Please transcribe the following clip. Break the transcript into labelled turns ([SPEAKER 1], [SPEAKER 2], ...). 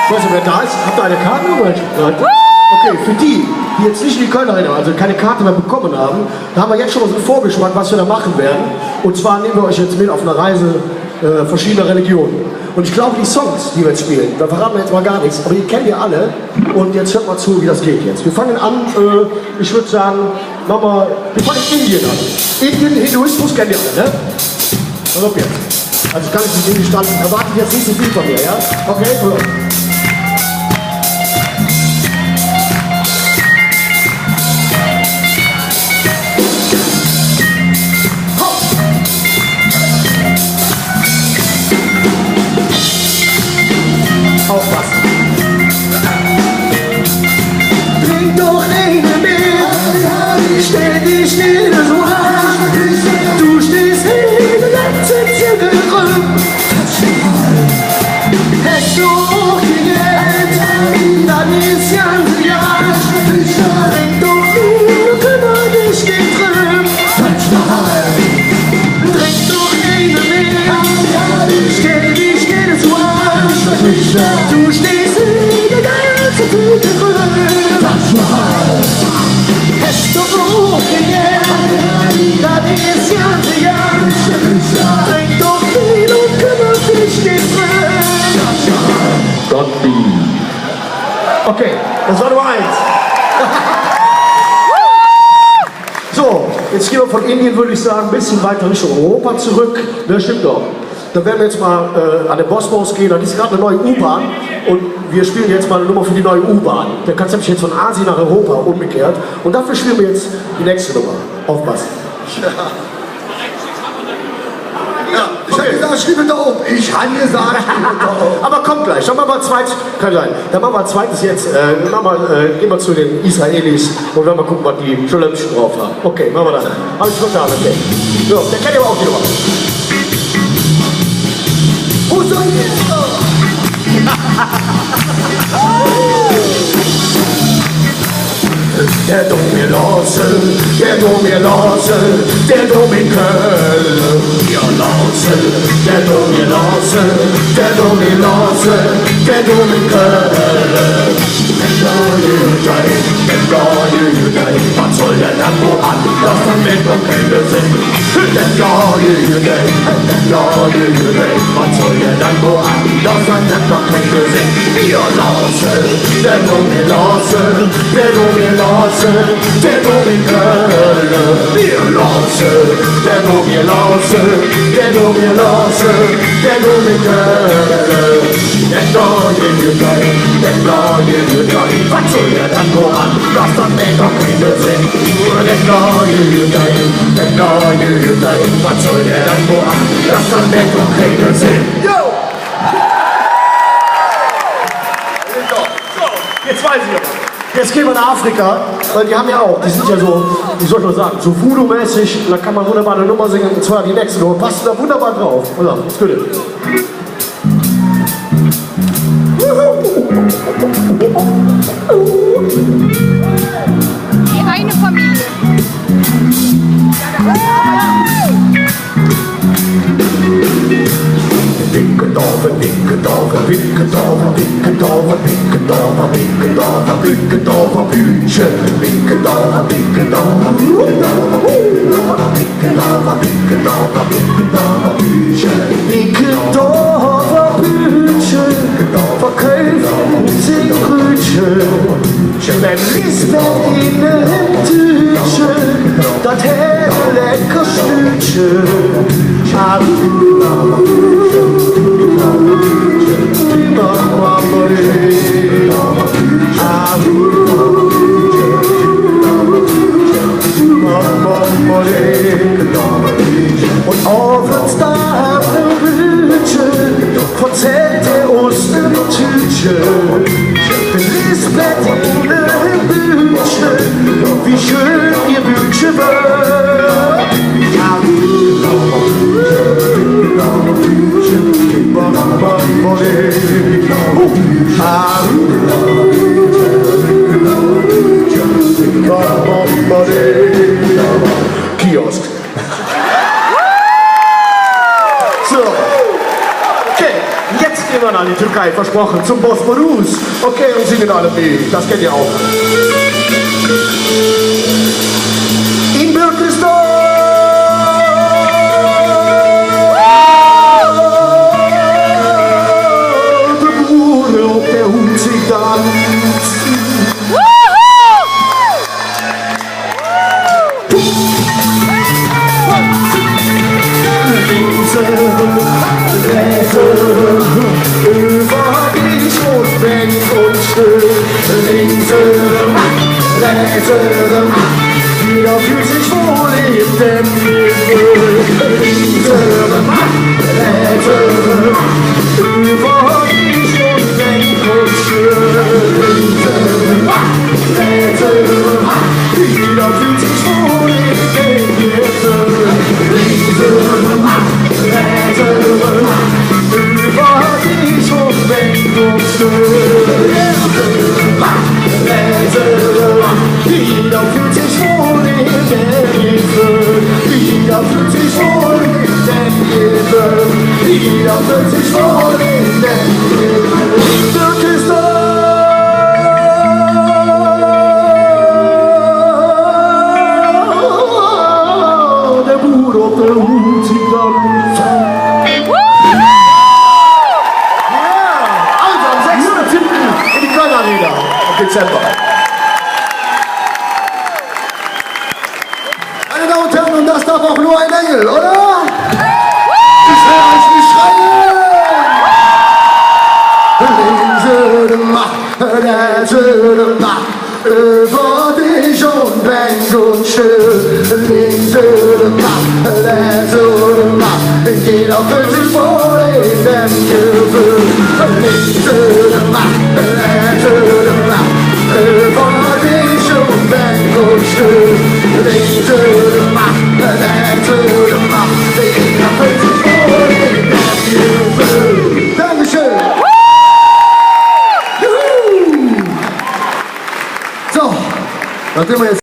[SPEAKER 1] Ich weiß nicht, wer da ist. Habt ihr eine Karte geholt? Okay, für die jetzt nicht in die Kölner Arena, also keine Karte mehr bekommen haben, da haben wir jetzt schon mal so einen Vorgeschmack, was wir da machen werden. Und zwar nehmen wir euch jetzt mit auf eine Reise verschiedener Religionen. Und ich glaube, die Songs, die wir jetzt spielen, da verraten wir jetzt mal gar nichts, aber die kennt ihr alle. Und jetzt hört mal zu, wie das geht jetzt. Wir fangen an, ich würde sagen, wir fangen in Indien an. Indien, Hinduismus kennt ihr alle, ne? Was ob jetzt? Also kann ich nicht in die Stand, erwartet jetzt nicht so viel von mir, ja? Okay, cool. Aufpassen. Trink doch eine mit, stell dich nicht so an. Du stehst in der letzten Zirkel rum. Hast du hochgegelt, dann ist ganz Jahr. Trink doch nie, kümmere dich nicht drum. Trink doch eine mit, stell dich nicht so an. Du stehst in der ganzen Tüte drin. Hast du hochgegeben, dann ist ganz Jahr. Trink doch viel und kümmere dich nicht drin. Okay, das war Nummer 1. So, jetzt gehen wir von Indien, würde ich sagen, ein bisschen weiter Richtung Europa zurück. Das stimmt doch. Da werden wir jetzt mal an den Bosporus gehen, da ist gerade eine neue U-Bahn und wir spielen jetzt mal eine Nummer für die neue U-Bahn. Da kannst du nämlich jetzt von Asien nach Europa umgekehrt und dafür spielen wir jetzt die nächste Nummer. Aufpassen.
[SPEAKER 2] Ja, ich habe gesagt, stimme da oben. Ich habe gesagt, stimme da oben.
[SPEAKER 1] Aber kommt gleich, dann machen wir ein zweites, kann sein. Dann machen wir ein zweites jetzt, gehen wir zu den Israelis und werden mal gucken, was die schon drauf haben. Okay, machen wir dann. Hab ich spontan, okay. So, der kennt aber auch die Nummer.
[SPEAKER 2] Wo soll ich?
[SPEAKER 1] Der Dom mir lassen, der Dom mir lassen, der Dom in Köln. Wir lassen, der Dom mir lassen, der Dom mir lassen, der Dom in Köln. Was soll der dann woanders, damit doch keine Sinn? Was soll der dann woanders, damit doch keine Sinn? Wir lassen, der Dom mir lassen, der Dom mir lassen, der Dom in Köln. Wir lassen, der Dom mir lassen, der Dom mir lassen, der Dom in Köln. Der neue Jüngling, der neue Jüngling, was soll der dann woanders, das macht doch keinen Sinn. Der neue Jüngling, was soll der dann woanders, das macht doch keinen Sinn. Yo! So, jetzt weiß ich aber. Jetzt gehen wir nach Afrika, weil die haben ja auch, die sind ja so, wie soll ich mal sagen, so Voodoo-mäßig, da kann man wunderbar eine Nummer singen, und zwar die nächste Nummer, passt da wunderbar drauf. Also, jetzt bitte.
[SPEAKER 3] Die eine Familie.
[SPEAKER 1] Dicke Dorfe, dicke Dorfe, dicke Dorfe, dicke Dorfe, dicke Dorfe, dicke Dorfe, dicke Dorfe, Büche, dicke Dorfe, dicke Dorfe, dicke Dorfe, dicke Dorfe, dicke Dorfe, dicke Dorfe, Büche, dicke Dorfe, Büche, verkaufen sie Brötchen, wenn Lisbeth in den Tütchen, das hätte lecker Stütchen. Und abends da ein Brötchen, verzählt er uns ein Tütchen. Lisbeth in den Bütchen, wie schön ihr Bütchen war. Kiosk. So. Okay, jetzt gehen wir an
[SPEAKER 2] die Türkei versprochen zum Bosporus. Okay, und singen alle mit. Das kennt ihr auch. In Birkensdorf, de boeren op der Hoed zich dansen. Über die Schotbank und still. Jeder fühlt sich wohl in dem Gefühl. Über die Schotbank und still. Jeder fühlt sich wohl in dem Gefühl. Über die Schotbank und still. Jeder fühlt sich wohl in dem Gefühl. Jeder fühlt sich wohl in dem Gefühl. Jeder fühlt sich wohl in dem Gefühl. Der Bruder auf der Hut sieht dann. Also am 6.7. in die Köln Arena im Dezember. Meine Damen und Herren, und das darf auch nur ein Engel, oder? Ich will euch nicht schreien. Über die Schotbank und still. Jeder fühlt sich wohl in dem Gefühl. Über die Schotbank und still. Jeder fühlt sich wohl in dem Gefühl. Dankeschön. So, nachdem wir jetzt